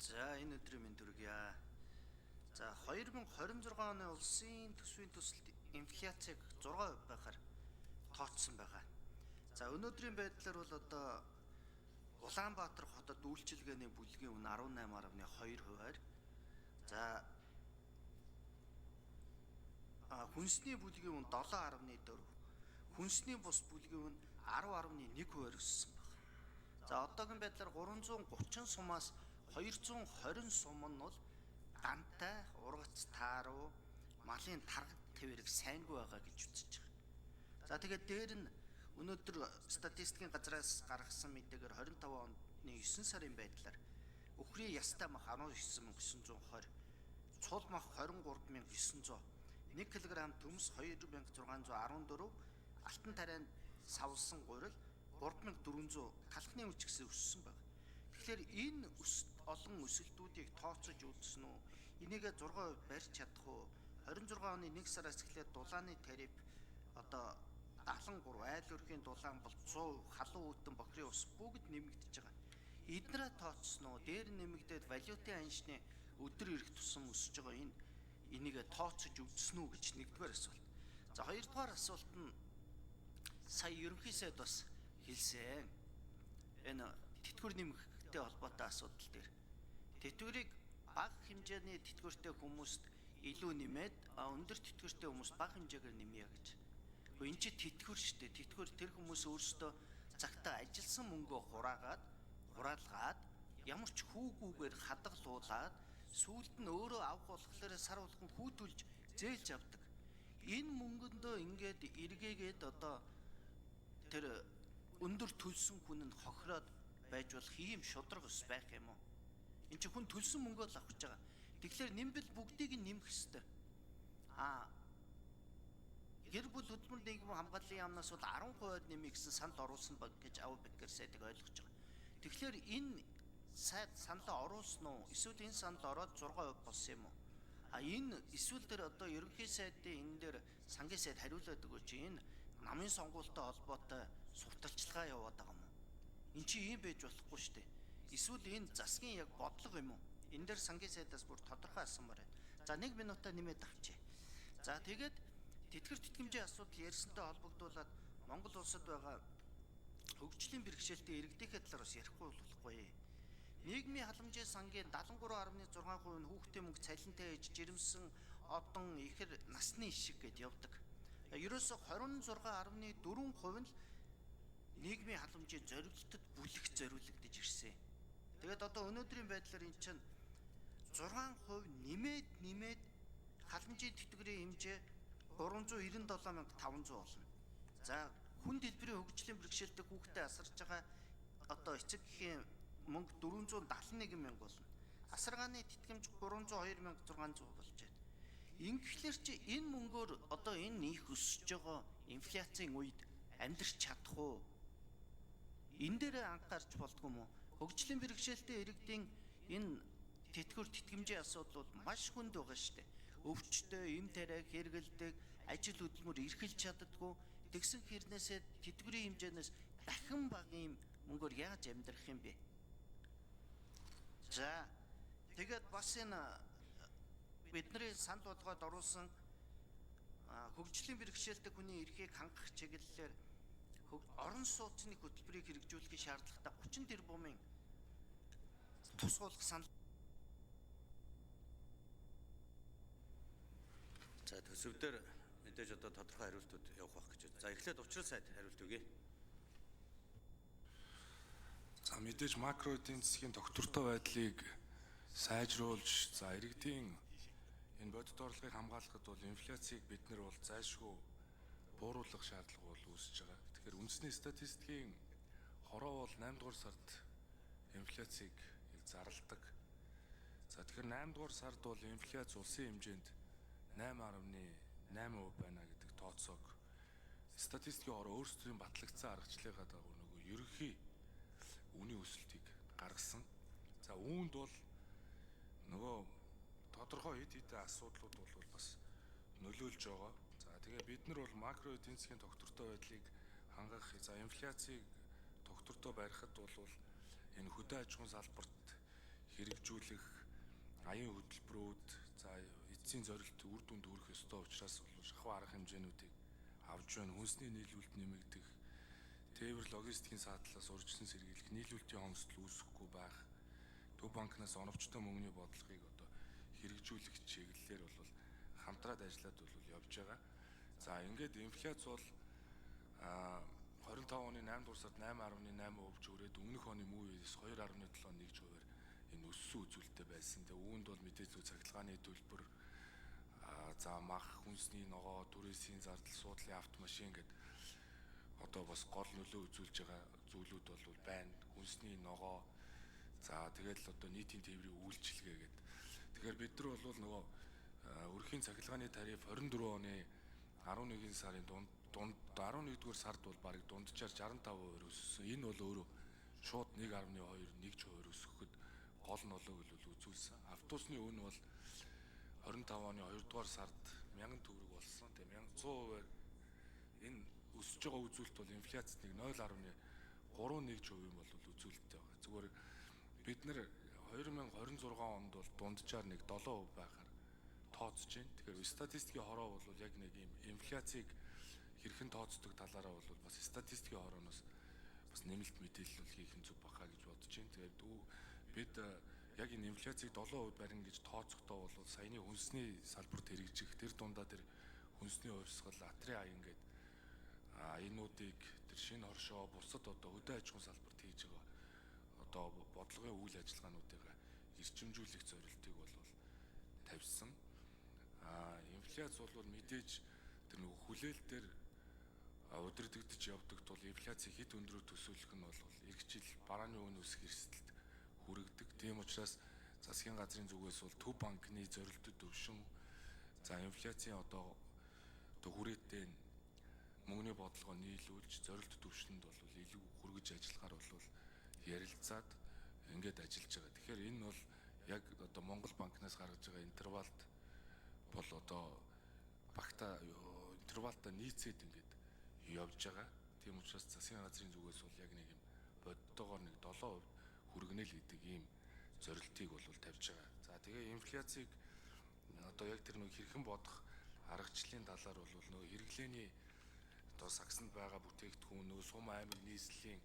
За энэ өдрийн мэнд хүргье. За 2026 оны улсын төсвийн төсөлд инфляцийг 6% байхаар тооцсон байгаа. За өнөөдрийн байдлаар бол одоо Улаанбаатар хотод үйлчилгээний бүлгийн үн 18.2%-аар за хүнсний бүлгийн үн 7.4%, хүнсний бус бүлгийн үн 10.1%-аар өссөн байна. За одоогийн байдлаар 330 сумаас 220 сум нь бол дантай, ургац тааруу, малын таргад твэрэг сайнгүй байгаа гэж үзэж байгаа. За тэгээд дээр нь өнөөдөр статистикийн газраас гаргасан мэдээгээр 25 оны 9 сарын байдлаар өхрийн ястай мах 19,920, цул мах 23,900, 1 кг төмс 2,614, алтан тарианд савлсан гурил 3,400 талхны үн ч гэсэн өссөн байна. Тэгэхээр энэ олон өсөлтүүдийг тооцож үзсэн үү? Энийгээ 6% барьж чадах уу? 26 оны 1 сараас эхлээд дулааны тариф одоо 73, айл өрхийн дулаан бол 100%, халуун үүдэн бохирын ус бүгд нэмэгдэж байгаа. Эднэрээ тооцсон уу? Дээр нэмэгдээд валютын аншны өдөр ирэх тусам өсөж байгаа энийгээ тооцож үзсэн үү гэж нэгдүгээр асуулт. За хоёрдугаар асуулт нь сая ерөнхий сайд бас хэлсэн. Энэ тэтгэвэр нэмэхтэй холбоотой асуудал дээр тэтгэврийг бага хэмжээний тэтгэвэртэй хүмүүст илүү нэмээд өндөр тэтгэвэртэй хүмүүст бага хэмжээгээр нэмье гэж. Гэхдээ энэ чи тэтгэвэр шүү дээ. Тэтгэвэр тэр хүмүүс өөрсдөө цагтаа ажилласан мөнгөө хураалгаад ямар ч хүүгүүгээр хадгалуулаад сүүлд нь өөрөө авах болохоор сар болгон хүүтүүлж зээлж авдаг. Энэ мөнгөндөө ингээд эргээгээд одоо тэр өндөр төлсөн хүн нь хохироод байж болох ийм шудраг ус байх юм уу? Энд чинь хүн төлсөн мөнгөө л авах гэж байгаа. Тэгэхээр нэмбэл бүгдийг нь нэмэх ёстой. Гэр бүл хөдөлмөр нийгмийн хамгааллын яамнаас бол 10% нэмэх гэсэн санал оруулсан баг гэж Ав Беккер сайдыг ойлгож байгаа. Тэгэхээр энэ сайд саналаа оруулсан уу? Эсвэл энэ санал ороод 6% болсон юм уу? Энэ эсвэл тэр одоо ерөнхий сайдын энэ дээр сангийн сайд хариулаад өгөөч. Энэ намын сонгуультай холбоотой сурталчилгаа яваад байгаа юм уу? Эн чи ийм байж болохгүй шүү дээ. Эсвэл энэ засгийн яг бодлого юм уу? Энэ дээр сангийн сайдаас бүр тодорхой асуумаар байна. За 1 минутаа нэмээд авчи. За тэгээд тэтгэр тэтгэмжийн асуудал ярьсантай холбогдуулаад Монгол улсад байгаа хөгжлийн бэрхшээлтэй иргэдийнхээ талаар бас ярихгүй болохгүй. Нийгмийн халамжийн сангийн 73.6% нь хүүхдийн мөнгө цалинтай ээж жирэмсэн одон ихэр насны ишиг гэд явдаг. Ерөөсө 26.4% нь нийгмийн халамжийн зориулалтад бүлэх зориулагдаж ирсэн. Тэгээд одоо өнөөдрийн байдлаар эн чинь 6% нэмээд халамжийн тэтгэврийн хэмжээ 397,500 болно. За хүн дэлбэрийн хөгжлийн бэрхшээлтэй хүүхдэд асарж байгаа одоо эцэг эхийн мөнгө 471,000 болно. Асаргааны тэтгэмж 302,600 болж байна. Ингэхлээр чи энэ мөнгөөр одоо энэ их өсөж байгаа инфляцийн үед амьдрч чадах уу? Энэ дээр анхаарч болдгоо юм уу? Хөгжлийн бэрхшээлтэй иргэдийн энэ тэтгэвэр тэтгэмжийн асуудал бол маш хүнд байгаа шүү дээ. Өвчтөй, эм тариа хэрэгэлдэг, ажил хөдөлмөр эрхэлж чаддаггүй, тэгсэн хэрнээсээ тэтгэврийн хэмжээнээс дахин бага юм мөнгөөр яаж амьдрах юм бэ? За тэгээд бас энэ бидний санал болгоод оруулсан хөгжлийн бэрхшээлтэй хүний эрхийг хангах чиглэлээр орон сууцны хөтөлбөрийг хэрэгжүүлэхийн шаардлагатай 30 тэрбумын тусгуулах санал. За төсөвдөр мэдээж одоо тодорхой хариултууд явах байх гэж байна. За эхлээд учрал сайд хариулт өгье. За мэдээж макро эдийн засгийн доктортой байдлыг сайжруулж, за иргэдийн энэ бодит орлогыг хамгаалахад бол инфляцийг бид нар бол зайлшгүй бууруулах шаардлага бол үүсэж байгаа. Тэгэхээр үндэсний статистикийн хороо бол 8 дугаар сард инфляцийг зарладаг. За тэгэхээр 8 дугаар сард бол инфляц улсын хэмжээнд 8.8% байна гэдэг тооцоог статистикийн хороо өөрсдийн батлагдсан аргачлалынхаа дагуу нөгөө ерөнхий үнийн өсөлтийг гаргасан. За үүнд бол нөгөө тодорхой хэд хэдэн асуудлууд бол бас нөлөөлж байгаа. За тэгээ бид нар бол макро эдийн засгийн доктортой байдлыг хангах, за инфляцийг доктортой барихад бол энэ хөдөө аж ахуйн салбарт хэрэгжүүлэх аян хөтөлбөрүүд за эцсийн зорилт үр дүнд хүрэх ёстой учраас бол шахуу арга хэмжээнүүдийг авж байна. Хүнсний нийлүүлэлт нэмэгдэх, тээвэр логистикийн саадлаас урьдчилан сэргийлэх, нийлүүлэлтийн хомсдол үүсэхгүй байх, Төв банкнаас оновчтой мөнгөний бодлогыг одоо хэрэгжүүлэх чиглэлээр бол хамтраад ажиллаад бол явж байгаа. За ингээд инфляц бол 25 оны 8 дугаар сард 8.8% хүрээд өмнөх оны муу үеэс 2.71%-аар энэ өссөн үзүүлэлттэй байсан. Тэгээ үүнд бол мэдээж зөв цахилгааны төлбөр за мах, хүнсний ногоо, түрээсийн зардал, суудлын автомашин гэдэг одоо бас гол нөлөө үзүүлж байгаа зүйлүүд бол байна. Хүнсний ногоо за тэгэл одоо нийтийн тээврийн үйлчилгээ гэдэг. Тэгэхээр бид нар бол нөгөө өрхийн цахилгааны тариф 24 оны 11 сарын дунд 11-р сард бол бараг дунджаар 65% өссөн. Энэ бол өөрөө шууд 1.2% өсгөхөд гол нөлөөг бол үзүүлсэн. Автобусны үн бол 25 оны 2-р сард 1000 төгрөг болсон. Тэгээ 1100%-аар энэ өсөж байгаа үзүүлэлт бол инфляцийн 0.31% юм бол үзүүлэлттэй байгаа. Зүгээр бид нэр 2026 онд бол дунджаар 7% байхаар тооцож байна. Тэгэхээр статистикийн хороо бол яг нэг юм инфляцийг хэрхэн тооцдог талаараа бол бас статистикийн хорооноос бас нэмэлт мэдээлэл хийх нь зүг бахаа гэж бодож байна. Тэгээд бид яг энэ инфляцийг 7% барин гэж тооцохдоо бол саяны хүнсний салбарт хэрэгжих тэр дундаа тэр хүнсний хувьсгал, атрын аян гэдэг аянуудыг тэр шинэ хоршоо бусад одоо хөдөө аж ахуйн салбарт хийж байгаа одоо бодлогын үйл ажиллагаануудыг эрчимжүүлэх зорилтыг бол тавьсан. Инфляц бол мэдээж тэр нэг хүлээл дээр удирдагдж явдаг тул инфляцийг хэд өндөрөөр төсөөлөх нь бол эх жил барааны үн өсөх эрсдэлд хүргэдэг. Тийм учраас засгийн газрын зүгээс бол Төв банкны зорилттой төвшин за инфляцийн одоо хүрээтэй мөнгөний бодлогоо нийлүүлж зорилт төвшөнд бол илүү хүргэж ажиллахаар бол ярилцаад ингээд ажиллаж байгаа. Тэгэхээр энэ бол яг одоо Монгол банкнаас гаргаж байгаа интервалд бол одоо багта интервалта нийцээд ингээд явж байгаа. Тийм учраас засгийн газрын зүгээс бол яг нэг юм бодтойгоор нэг 7% хүргэнэ л гэдэг ийм зорилтыг бол тавьж байгаа. За тэгээ инфляцийг одоо яг тэр нэг хэрхэн бодох аргачлалын талаар бол нөгөө хэрэглээний одоо сагсанд байгаа бүтээгдэхүүн нөгөө сум аймаг нийслэлийн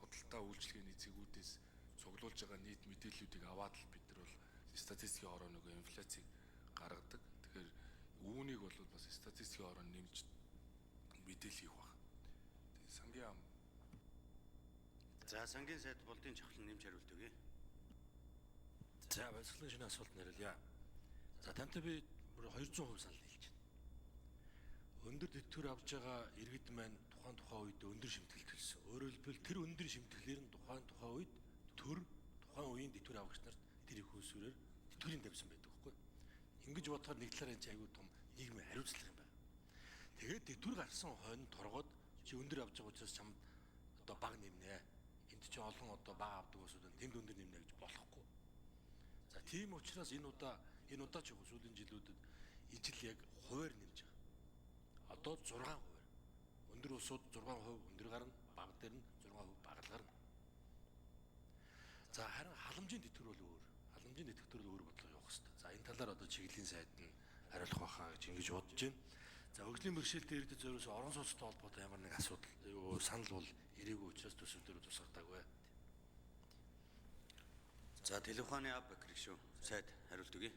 худалдаа үйлчлэгээний зэгүүдээс цуглуулж байгаа нийт мэдээллүүдийг аваад л бид нар бол статистикийн хороо нөгөө инфляцийг гаргадаг. Тэгэхээр үүнийг бол бас статистикийн хороо нэмж мэдээлэл хийх баг. Тэгээ сангийн ам. За сангийн сайд болдын чухал нэмж хариулт өгье. За баясгалан шинэ асуулт нэрлэе. За тантай би 200% санал нийлж байна. Өндөр тэтгэвэр авж байгаа иргэд маань тухайн үед өндөр шимтгэл төлсөн. Өөрөөр хэлбэл тэр өндөр шимтгэлээр нь тухайн үед тухайн үеийн тэтгэвэр авагч нарт тэр их хөлсөөрөөр тэтгэврийн тавьсан байдаг байхгүй. Ингэж бодохоор нэг талаар энэ айгүй том нийгмийн хариуцлага юм байна. Тэгээд тэтгэвэр гарсан хойно торгоод чи өндөр авч байгаа учраас чамд одоо баг нэмнэ. Энд чи олон одоо баг авдаг усуд тэнд өндөр нэмнэ гэж болохгүй. За тийм учраас энэ удаа ч сүүлийн жилүүдэд ижил яг хуваар нэмж байгаа. Одоо 6%. Өндөр усууд 6% өндөр гарна, баг дээр нь 6% багал гарна. За харин халамжийн тэтгэвэр бол өөр. Халамжийн тэтгэвэр бол өөр бодлого явах хэрэгтэй. За энэ талаар одоо чиглэлийн сайд нь хариулах байхаа гэж ингэж бодож байна. За хөгжлийн бэрхшээлтэй иргэдэд зориулсан орон сууцтай холбоотой ямар нэг асуудал санал бол ирээгүй учраас төсөвдөр тусгадаггүй. За телефоны ав Бакрик шүү. Сайд хариулт өгье.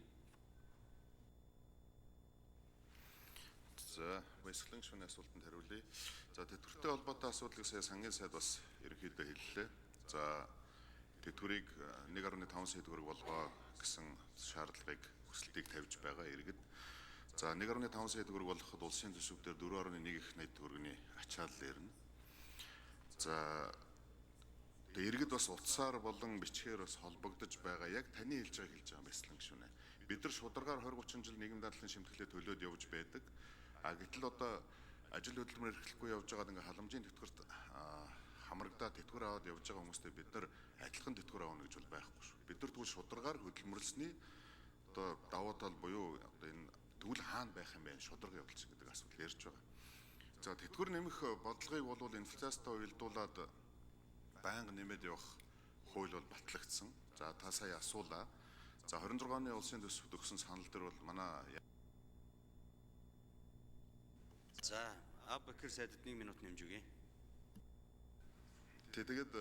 За баясгалан шөнө асуултанд хариулъя. За тэтгэвртэй холбоотой асуудлыг сая сангийн сайд бас ерөнхийдөө хэллээ. За тэтгэврийг 1.5 сая төгрөг болгоо гэсэн шаардлагыг хүсэлтийг тавьж байгаа иргэд. За 1.5 сая төгрөг болгоход улсын төсөвдөр 4.1 их найт төгрөгийн ачаал ирнэ. За иргэд бас утсаар болон бичгээр бас холбогдож байгаа. Яг таны хэлж байгаа баясгалан шөнө. Бид нар шударгаар 20-30 жил нийгэм дадлын шимтгэлээ төлөөд явж байдаг. Гэтэл одоо ажил хөдөлмөр эрхлэхгүй явж байгаад ингээ халамжийн тэтгэврт хамрагдаад тэтгэвэр аваад явж байгаа хүмүүстэй бид нар адилхан тэтгэвэр авах гэж бол байхгүй шүү. Бид нар тэгвэл шударгаар хөдөлмөрлсөний одоо давуу тал буюу одоо энэ тэгвэл хаана байх юм бэ? Шударга явуулсан гэдэг асуудал ярьж байгаа. За тэтгэвэр нэмэх бодлогыг бол инфляцтай уялдуулаад байнга нэмээд явах хууль бол батлагдсан. За та сая асуулаа. За 26 оны улсын төсөвт өгсөн санал дээр бол манай За Аббакир сайдад 1 минут нэмж өгье. тэгээд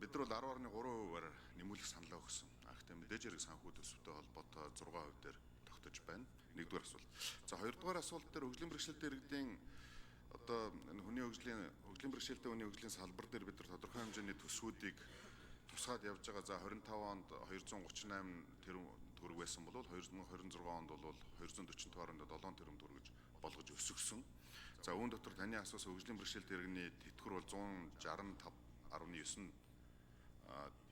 бид нар бол 10.3%-аар нэмүүлэх саналаа өгсөн. Гэхдээ мэдээж хэрэг санхүү төсөвтэй холбоотой 6% дээр тогтож байна. Нэгдүгээр асуулт. За хоёрдугаар асуулт дээр хөгжлийн бэрхшээлтэй иргэдийн одоо энэ хөгжлийн бэрхшээлтэй хүний хөгжлийн салбар дээр бид нар тодорхой хэмжээний төсвүүдийг тусгаад явж байгаа. За 25 онд 238 төгрөг байсан бол 2026 онд бол 240.7 тэрбум төгрөг гэж болгож өсгсөн. За үүн дотор таны асуусан хөгжлийн бэрхшээлтэй иргэний тэтгэвэр бол 165.9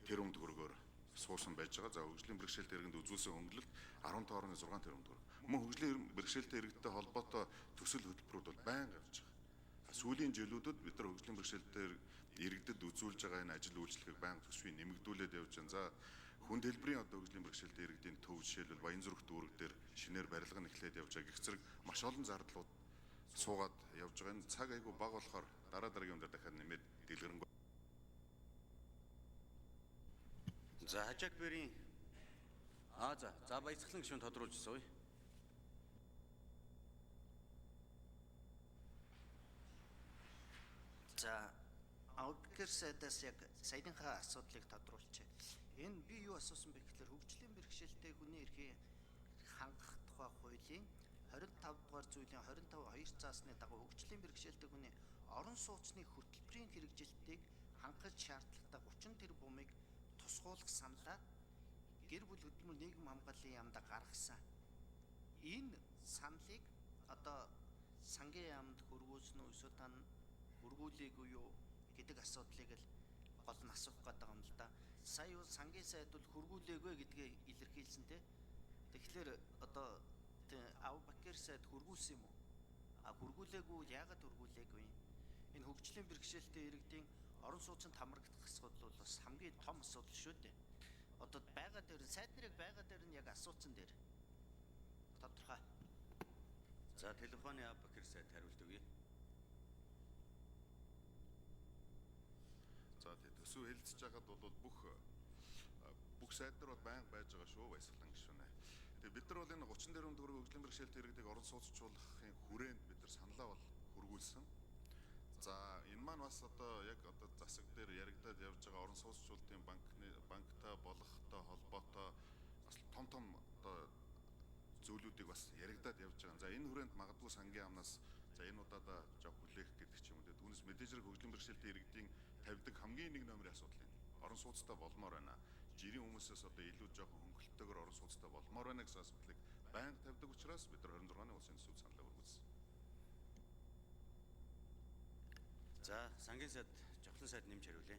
тэрбум төгрөгөөр суусан байж байгаа. За хөгжлийн бэрхшээлтэй иргэнд үзүүлсэн хөнгөлөлт 15.6 тэрбум төгрөг. Мөн хөгжлийн бэрхшээлтэй иргэдтэй холбоотой төсөл хөтөлбөрүүд бол байнга явж байгаа. Сүүлийн жилүүдэд бид нар хөгжлийн бэрхшээлтэй иргэдэд үзүүлж байгаа энэ ажил үйлчлэгийг байнга төсвийг нэмэгдүүлээд явж байна. За хүнд хэлбэрийн одоо хөгжлийн бэрхшээлтэй иргэдийн төв жишээлбэл Баянзүрх дүүрэг дээр шинээр барилга нь эхлээд явж байгаа. Гэх зэрэг маш олон зардлууд суугаад явж байгаа. Энэ цаг айгүй бага болохоор дараагийн өдөр дахиад нэмээд дэлгэрэнгүй. За хажааг бэрийн за баясгалан гишүүн тодруулж сууя. За Аббакир сайдаас яг саяныхаа асуудлыг тодруулчих. Энэ би юу асуусан бэ гэхээр хөгжлийн бэрхшээлтэй хүний эрхийг хангах тухай хуулийн 25 дугаар зүйлийн 25 2 заасны дагуу хөгжлийн бэрхшээлтэй хүний орон сууцны хөтөлбөрийн хэрэгжилтийг хангах шаардлагатай 30 тэрбумыг тусгуулах саналаа гэр бүл хөдөлмөр нийгэм хамгааллын яамд гаргасан. Энэ саналыг одоо сангийн яамд хөргүүлсэн үү эсвэл та хөргүүлээгүй юу гэдэг асуудлыг л гол нь асуух гээд байгаа юм л да. Сая юу сангийн сайд бол хөргүүлээгүй гэдгээ илэрхийлсэн те. Тэгэхээр одоо Аббакир сайд хөргүүлсэн юм уу? Хөргүүлээгүй яагаад хөргүүлээгүй юм? Энэ хөгжлийн бэрхшээлтэй иргэдийн орон сууцнд хамрагдах асуудал бол бас хамгийн том асуудал шүү дээ. Одоо байга дээр сайд нарыг байга дээр нь яг асуусан дээр тодорхой. За телефоны Аббакир сайд хариулт өгье. За төсөв хэлэлцэж байхад бол бүх сайд нар бол байнга байж байгаа шүү баясгалан гишүүнэ. Тэгээ бид нар бол энэ 30 тэрбум төгрөг хөгжлийн бэрхшээлтэй иргэдийг орон сууцчлуулахын хүрээнд бид нар саналаа бол хөргүүлсэн. За энэ маань бас одоо засаг дээр яригадад явж байгаа орон сууцчлалтын банктай болохтой холбоотой бас том одоо зөвлүүдийг бас яригадад явж байгаа. За энэ хүрээнд магадгүй сангийн яамнаас за энэ удаадаа жоо хүлээх гэдэг ч юм уу. Түүнээс мэдээж хэрэг хөгжлийн бэрхшээлтэй иргэдийн тавьдаг хамгийн нэг номерын асуудал энэ. Орон сууцтай болмоор байна. Жирийн хүмүүсээс одоо илүү жоохон хөнгөлөлтөөр орон сууцтай болмоор байна гэсэн асуудлыг байнга тавьдаг учраас бид нар 26-ны улсын төсөвт саналаа хөргүүлсэн. За сангийн сайд жохлон сайд нэмж хариулъя.